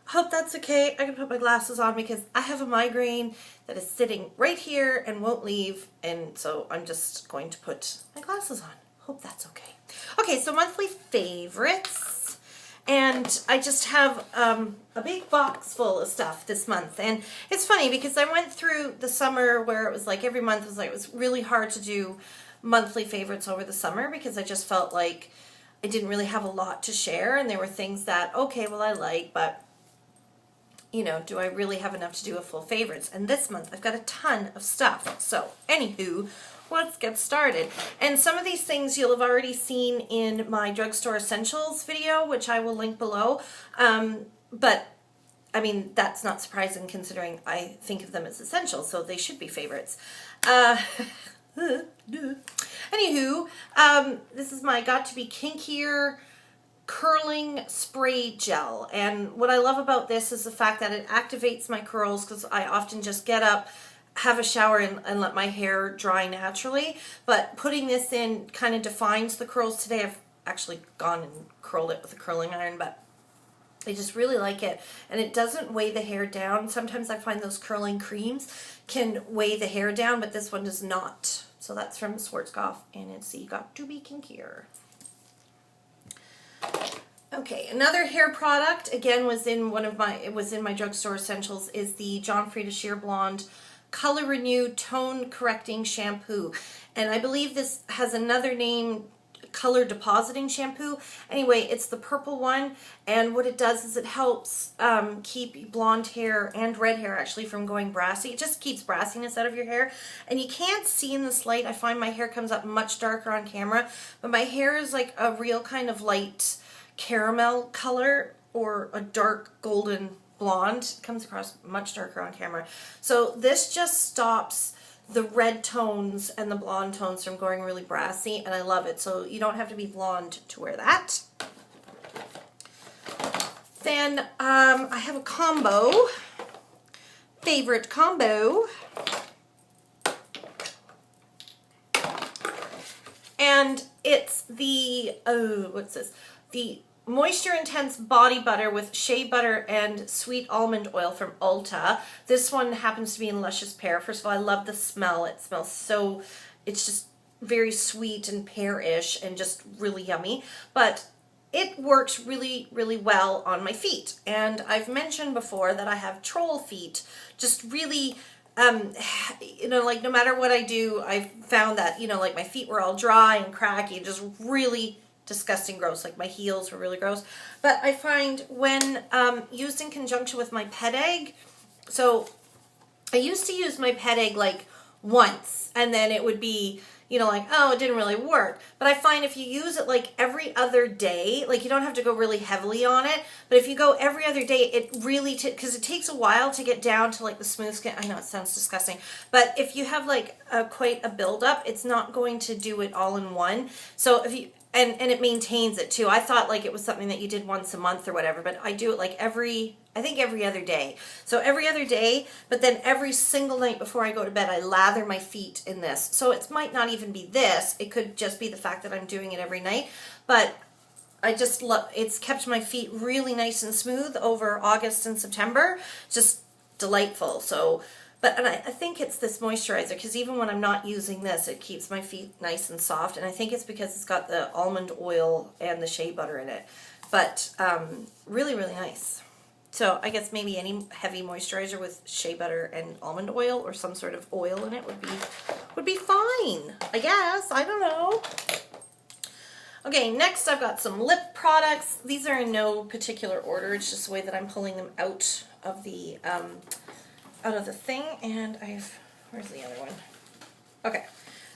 Hope that's okay. I can put my glasses on because I have a migraine that is sitting right here and won't leave, and so I'm just going to put my glasses on. Hope that's okay. Okay, so monthly favorites, and I just have a big box full of stuff this month, and it's funny because I went through the summer where it was like every month was like, it was really hard to do monthly favorites over the summer because I just felt like I didn't really have a lot to share, and there were things that, okay, well I like, but you know, do I really have enough to do a full favorites? And this month I've got a ton of stuff. So anywho, let's get started. And some of these things you'll have already seen in my drugstore essentials video, which I will link below. But I mean, that's not surprising considering I think of them as essentials, so they should be favorites. Anywho, this is my Got to Be Kinkier curling spray gel, and what I love about this is the fact that it activates my curls because I often just get up, have a shower, and let my hair dry naturally, but putting this in kind of defines the curls. Today I've actually gone and curled it with a curling iron, but I just really like it, and it doesn't weigh the hair down. Sometimes I find those curling creams can weigh the hair down, but this one does not. So that's from Schwarzkopf, and it's the Got to Be Kinkier. Okay, another hair product, again, was in my drugstore essentials, is the John Frieda Sheer Blonde Color Renew Tone Correcting Shampoo. And I believe this has another name, Color Depositing Shampoo. Anyway, it's the purple one, and what it does is it helps keep blonde hair and red hair actually from going brassy. It just keeps brassiness out of your hair, and you can't see in this light. I find my hair comes up much darker on camera, but my hair is like a real kind of light caramel color or a dark golden blonde. It comes across much darker on camera. So this just stops the red tones and the blonde tones from going really brassy, and I love it. So you don't have to be blonde to wear that. Then I have a combo, favorite combo, and it's the, what's this? The Moisture Intense Body Butter with shea butter and sweet almond oil from Ulta. This one happens to be in Luscious Pear. First of all, I love the smell. It smells so, it's just very sweet and pear-ish and just really yummy. But it works really, really well on my feet. And I've mentioned before that I have troll feet. Just really, you know, like no matter what I do, I've found that, you know, like my feet were all dry and cracky, just really disgusting gross, like my heels were really gross. But I find when used in conjunction with my pet egg, so I used to use my pet egg like once, and then it would be, you know, like, oh, it didn't really work. But I find if you use it like every other day, like you don't have to go really heavily on it, but if you go every other day, it really, because it takes a while to get down to like the smooth skin. I know it sounds disgusting, but if you have like quite a buildup, it's not going to do it all in one. So if you, and it maintains it too. I thought like it was something that you did once a month or whatever, but I do it like I think every other day. So every other day, but then every single night before I go to bed, I lather my feet in this. So it might not even be this. It could just be the fact that I'm doing it every night. But I just love, it's kept my feet really nice and smooth over August and September. Just delightful. So, and I think it's this moisturizer, because even when I'm not using this, it keeps my feet nice and soft. And I think it's because it's got the almond oil and the shea butter in it. But really, really nice. So I guess maybe any heavy moisturizer with shea butter and almond oil or some sort of oil in it would be fine, I guess. I don't know. Okay, next I've got some lip products. These are in no particular order. It's just the way that I'm pulling them out of the thing. And where's the other one? Okay.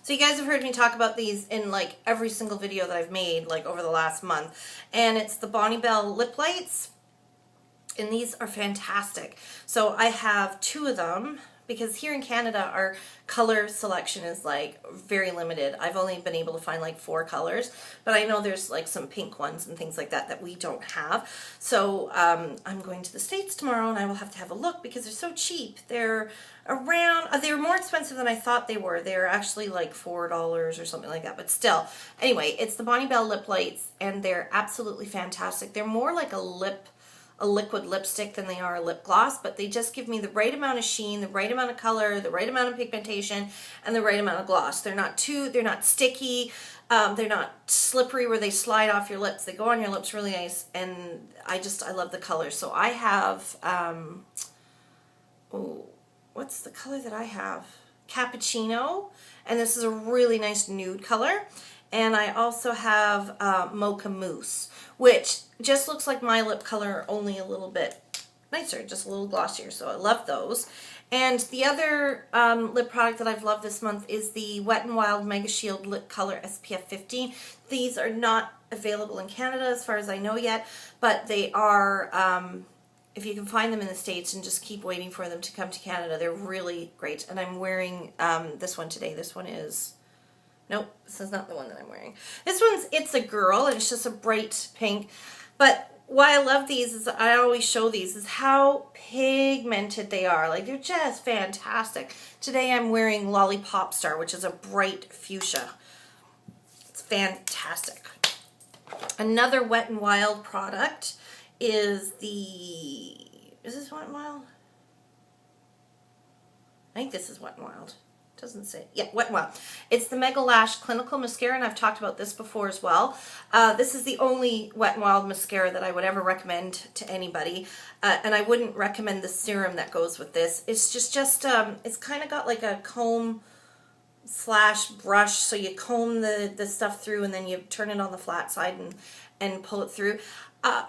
So you guys have heard me talk about these in like every single video that I've made like over the last month. And it's the Bonnie Bell Lip Lights. And these are fantastic. So I have 2 of them because here in Canada our color selection is like very limited. I've only been able to find like 4 colors, but I know there's like some pink ones and things like that that we don't have. So I'm going to the States tomorrow, and I will have to have a look because they're so cheap. They're around, they're more expensive than I thought they were. They're actually like $4 or something like that, but still. Anyway, it's the Bonnie Bell Lip Lights, and they're absolutely fantastic. They're more like a a liquid lipstick than they are a lip gloss, but they just give me the right amount of sheen, the right amount of color, the right amount of pigmentation, and the right amount of gloss. They're not sticky, they're not slippery where they slide off your lips. They go on your lips really nice, and I love the color. So I have, what's the color that I have? Cappuccino, and this is a really nice nude color. And I also have Mocha Mousse, which just looks like my lip color, only a little bit nicer, just a little glossier, so I love those. And the other lip product that I've loved this month is the Wet n Wild Mega Shield Lip Color SPF 15. These are not available in Canada as far as I know yet, but they are, if you can find them in the States and just keep waiting for them to come to Canada, they're really great. And I'm wearing this one today. This one is... Nope, this is not the one that I'm wearing. This one's It's a Girl, and it's just a bright pink. But why I love these is, I always show these, is how pigmented they are. Like, they're just fantastic. Today I'm wearing Lollipop Star, which is a bright fuchsia. It's fantastic. Another Wet n Wild product is the... Is this Wet n Wild? I think this is Wet n Wild. Doesn't say. Yeah, Wet n Wild. It's the Mega Lash Clinical Mascara, and I've talked about this before as well. This is the only Wet n Wild mascara that I would ever recommend to anybody, and I wouldn't recommend the serum that goes with this. It's just it's kind of got like a comb slash brush, so you comb the stuff through, and then you turn it on the flat side and pull it through.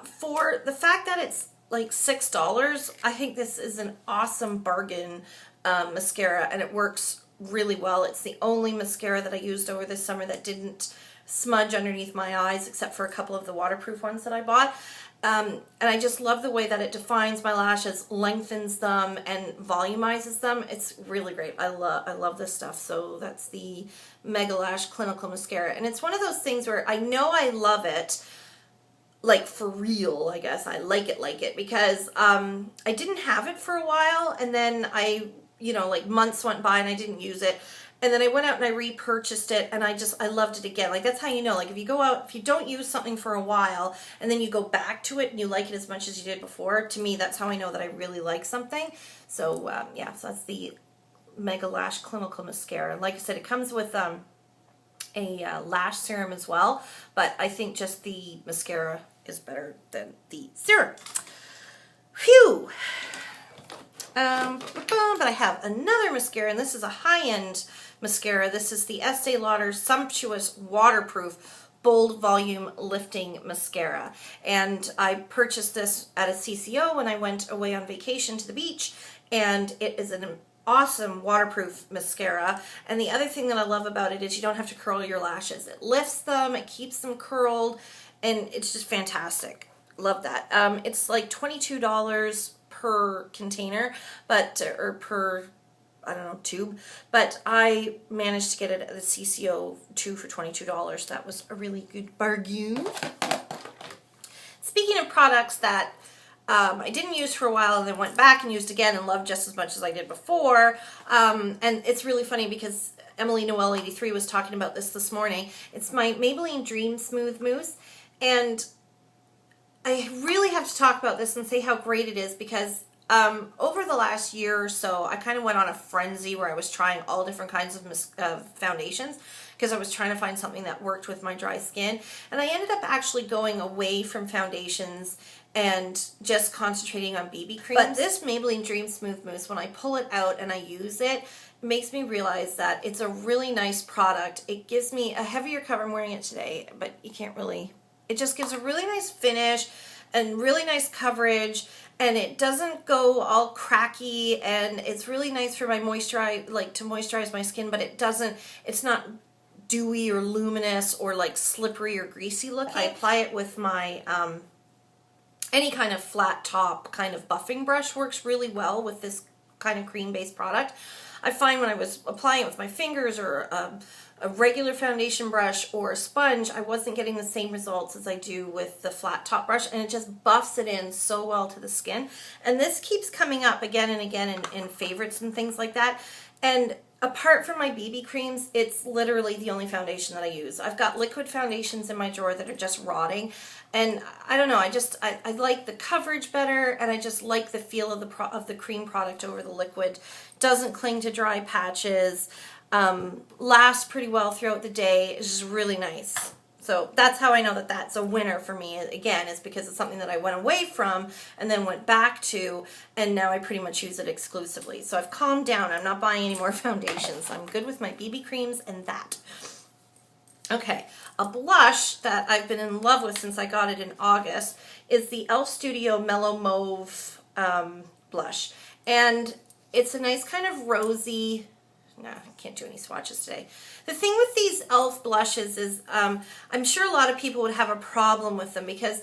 For the fact that it's like $6, I think this is an awesome bargain mascara, and it works really well. It's the only mascara that I used over this summer that didn't smudge underneath my eyes, except for a couple of the waterproof ones that I bought. And I just love the way that it defines my lashes, lengthens them, and volumizes them. It's really great. I love this stuff. So that's the Mega Lash Clinical Mascara. And it's one of those things where I know I love it, like for real, I guess. I like it, because I didn't have it for a while, and then like months went by and I didn't use it. And then I went out and I repurchased it, and I loved it again. Like, that's how you know, like, if you go out, if you don't use something for a while and then you go back to it and you like it as much as you did before, to me, that's how I know that I really like something. So, yeah, so that's the Mega Lash Clinical Mascara. Like I said, it comes with a lash serum as well, but I think just the mascara is better than the serum. Phew! But I have another mascara, and this is a high-end mascara. This is the Estee Lauder Sumptuous Waterproof Bold Volume Lifting Mascara. And I purchased this at a CCO when I went away on vacation to the beach, and it is an awesome waterproof mascara. And the other thing that I love about it is you don't have to curl your lashes. It lifts them, it keeps them curled, and it's just fantastic. Love that. It's like $22 per container, or per, I don't know, tube, but I managed to get it at the CCO 2 for $22. That was a really good bargain. Speaking of products that I didn't use for a while and then went back and used again and loved just as much as I did before, and it's really funny because Emily Noel 83 was talking about this morning. It's my Maybelline Dream Smooth Mousse, and I really have to talk about this and say how great it is, because over the last year or so, I kind of went on a frenzy where I was trying all different kinds of foundations, because I was trying to find something that worked with my dry skin. And I ended up actually going away from foundations and just concentrating on BB creams. But this Maybelline Dream Smooth Mousse, when I pull it out and I use it, makes me realize that it's a really nice product. It gives me a heavier cover. I'm wearing it today, but you can't really... It just gives a really nice finish and really nice coverage, and it doesn't go all cracky, and it's really nice for my to moisturize my skin, but it's not dewy or luminous or like slippery or greasy looking. I apply it with my, any kind of flat top kind of buffing brush works really well with this kind of cream-based product. I find when I was applying it with my fingers or a regular foundation brush or a sponge, I wasn't getting the same results as I do with the flat top brush, and it just buffs it in so well to the skin. And this keeps coming up again and again in favorites and things like that. And apart from my BB creams, it's literally the only foundation that I use. I've got liquid foundations in my drawer that are just rotting, and I don't know, I like the coverage better, and I just like the feel of the cream product over the liquid. Doesn't cling to dry patches, lasts pretty well throughout the day. It's just really nice. So that's how I know that that's a winner for me. Again, is because it's something that I went away from and then went back to, and now I pretty much use it exclusively. So I've calmed down. I'm not buying any more foundations. I'm good with my BB creams and that. Okay, a blush that I've been in love with since I got it in August is the e.l.f. Studio Mellow Mauve blush. And it's a nice kind of rosy... No, I can't do any swatches today. The thing with these e.l.f. blushes is I'm sure a lot of people would have a problem with them because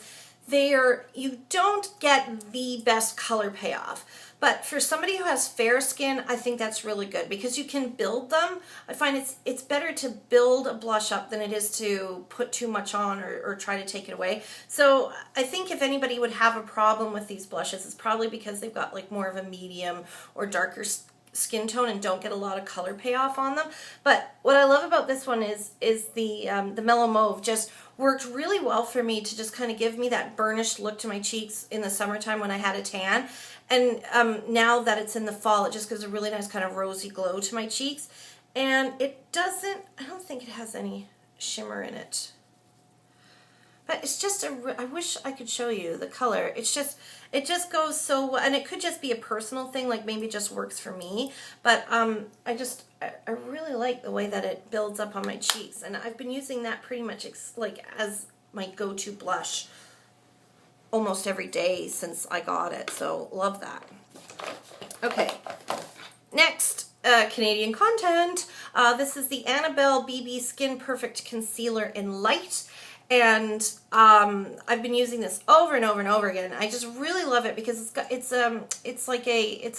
you don't get the best color payoff. But for somebody who has fair skin, I think that's really good because you can build them. I find it's better to build a blush up than it is to put too much on or try to take it away. So I think if anybody would have a problem with these blushes, it's probably because they've got like more of a medium or darker skin tone and don't get a lot of color payoff on them. But what I love about this one is the Mellow Mauve just worked really well for me to just kind of give me that burnished look to my cheeks in the summertime when I had a tan. And now that it's in the fall, it just gives a really nice kind of rosy glow to my cheeks. And it doesn't, I don't think it has any shimmer in it. But it's just I wish I could show you the color. It just goes so well, and it could just be a personal thing, like maybe it just works for me. But I really like the way that it builds up on my cheeks, and I've been using that pretty much like as my go-to blush almost every day since I got it. So love that. Okay, next. Canadian content. This is the Annabelle BB Skin Perfect Concealer in Light. And I've been using this over and over and over again. I just really love it because it's a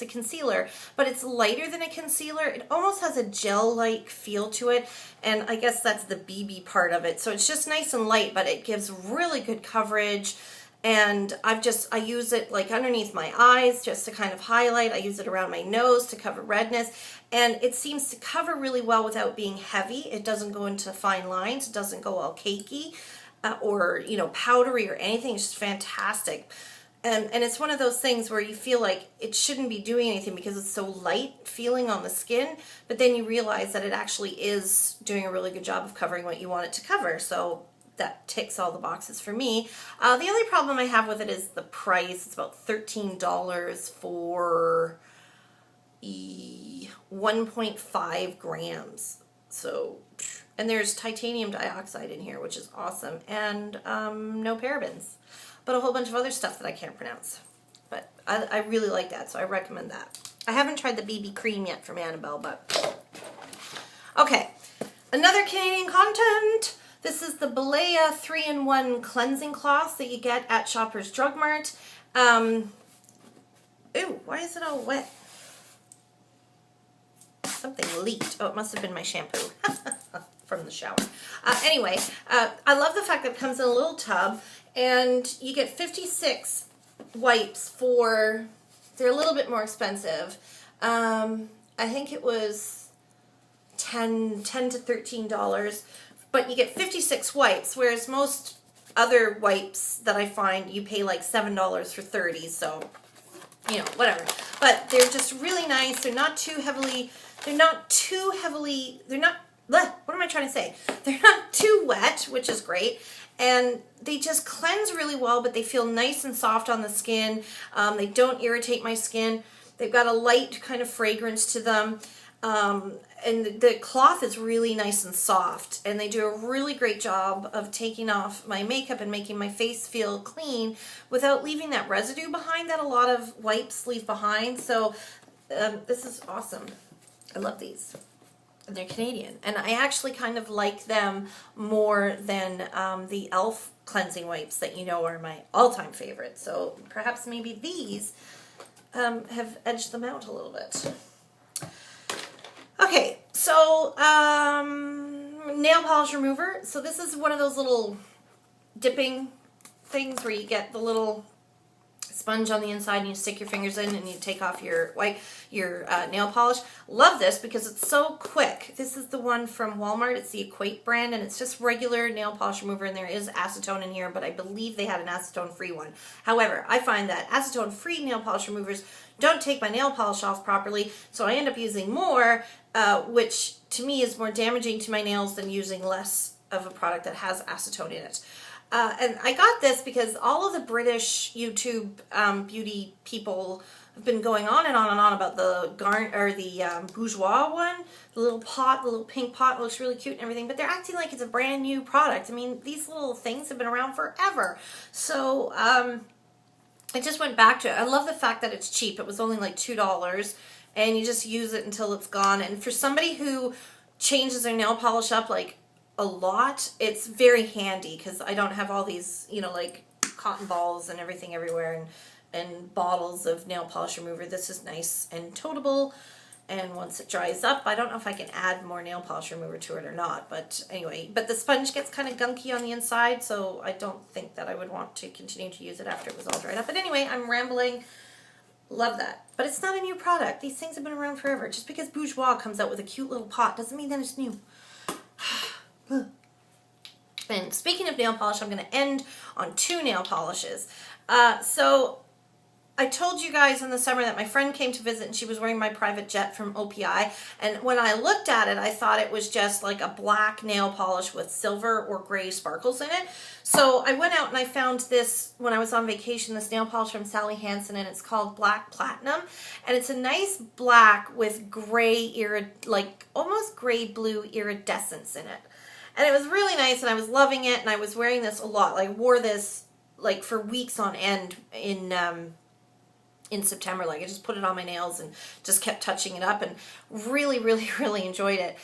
concealer, but it's lighter than a concealer. It almost has a gel-like feel to it, and I guess that's the BB part of it. So it's just nice and light, but it gives really good coverage. And I use it like underneath my eyes just to kind of highlight. I use it around my nose to cover redness. And it seems to cover really well without being heavy. It doesn't go into fine lines. It doesn't go all cakey or, powdery or anything. It's just fantastic. And it's one of those things where you feel like it shouldn't be doing anything because it's so light feeling on the skin. But then you realize that it actually is doing a really good job of covering what you want it to cover. So that ticks all the boxes for me. The only problem I have with it is the price. It's about $13 for 1.5 grams. So, and there's titanium dioxide in here, which is awesome, and no parabens, but a whole bunch of other stuff that I can't pronounce. But I really like that, so I recommend that. I haven't tried the BB cream yet from Annabelle, but okay. Another Canadian content. This is the Balea 3-in-1 cleansing cloth that you get at Shoppers Drug Mart. Ew, why is it all wet? Something leaked. Oh, it must have been my shampoo from the shower. Anyway, I love the fact that it comes in a little tub, and you get 56 wipes for, they're a little bit more expensive. I think it was $10 to $13. But you get 56 wipes, whereas most other wipes that I find what $30, so, whatever. But they're just really nice. They're not too heavily, what am I trying to say? They're not too wet, which is great. And they just cleanse really well, but they feel nice and soft on the skin. They don't irritate my skin. They've got a light kind of fragrance to them. And the cloth is really nice and soft, and they do a really great job of taking off my makeup and making my face feel clean without leaving that residue behind that a lot of wipes leave behind. So this is awesome. I love these. And they're Canadian, and I actually kind of like them more than the e.l.f. cleansing wipes that are my all-time favorite. So perhaps maybe these have edged them out a little bit. Okay, so nail polish remover. So this is one of those little dipping things where you get the little sponge on the inside, and you stick your fingers in and you take off your nail polish. Love this because it's so quick. This is the one from Walmart. It's the Equate brand, and it's just regular nail polish remover, and there is acetone in here, but I believe they had an acetone-free one. However, I find that acetone-free nail polish removers don't take my nail polish off properly, so I end up using more, which to me is more damaging to my nails than using less of a product that has acetone in it. And I got this because all of the British YouTube beauty people have been going on and on and on about the Bourjois one, the little pot, the little pink pot. It looks really cute and everything, but they're acting like it's a brand new product. I mean, these little things have been around forever. So I just went back to it. I love the fact that it's cheap. It was only like $2, and you just use it until it's gone. And for somebody who changes their nail polish up like a lot, it's very handy because I don't have all these, you know, like cotton balls and everything everywhere and bottles of nail polish remover. This is nice and toteable, and once it dries up, I don't know if I can add more nail polish remover to it or not, but anyway, but the sponge gets kind of gunky on the inside, so I don't think that I would want to continue to use it after it was all dried up. But anyway, I'm rambling. Love that. But it's not a new product. These things have been around forever. Just because Bourjois comes out with a cute little pot doesn't mean that it's new. And speaking of nail polish, I'm going to end on 2 nail polishes. So I told you guys in the summer that my friend came to visit and she was wearing my private jet from OPI. And when I looked at it, I thought it was just like a black nail polish with silver or gray sparkles in it. So I went out and I found this when I was on vacation, this nail polish from Sally Hansen, and it's called Black Platinum. And it's a nice black with gray, like almost gray blue iridescence in it. And it was really nice, and I was loving it, and I was wearing this a lot. Like, wore this like for weeks on end in September. Like, I just put it on my nails and just kept touching it up, and really, really, really enjoyed it.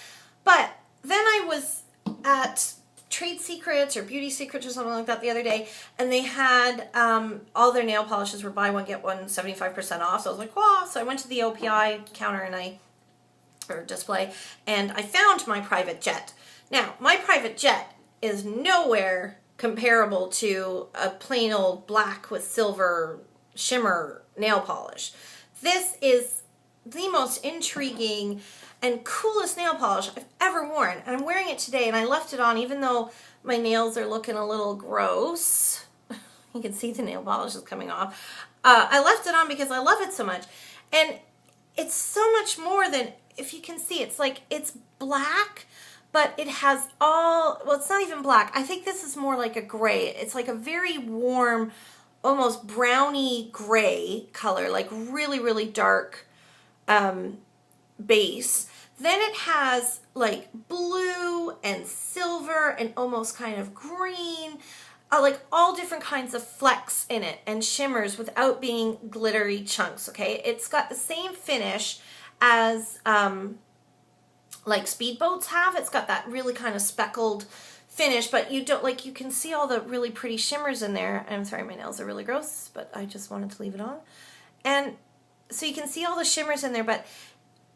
But then I was at Trade Secrets or Beauty Secrets or something like that the other day, and they had all their nail polishes were buy one get one 75% off. So I was like, wow. So I went to the OPI counter or display, and I found my private jet. Now, my private jet is nowhere comparable to a plain old black with silver shimmer nail polish. This is the most intriguing and coolest nail polish I've ever worn. And I'm wearing it today, and I left it on even though my nails are looking a little gross. You can see the nail polish is coming off. I left it on because I love it so much. And it's so much more than, if you can see, it's like, it's black, but it has well, it's not even black. I think this is more like a gray. It's like a very warm, almost browny gray color, like really, really dark base. Then it has like blue and silver and almost kind of green, like all different kinds of flecks in it and shimmers without being glittery chunks, okay? It's got the same finish as like speedboats have. It's got that really kind of speckled finish, but you don't, like, you can see all the really pretty shimmers in there. I'm sorry, my nails are really gross, but I just wanted to leave it on. And so you can see all the shimmers in there, but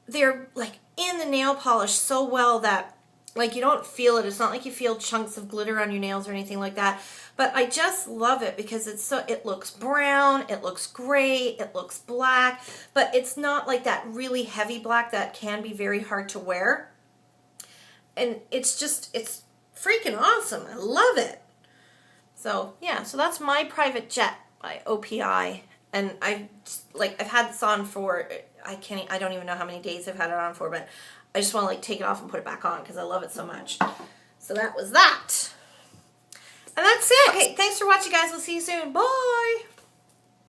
they're like in the nail polish so well that like you don't feel it. It's not like you feel chunks of glitter on your nails or anything like that. But I just love it because it looks brown, it looks gray, it looks black, but it's not like that really heavy black that can be very hard to wear. And it's freaking awesome. I love it. So yeah, so that's my private jet by OPI. And I've had this on for, I don't even know how many days I've had it on for, but I just want to like take it off and put it back on because I love it so much. So that was that. And that's it. Okay, thanks for watching, guys. We'll see you soon. Bye.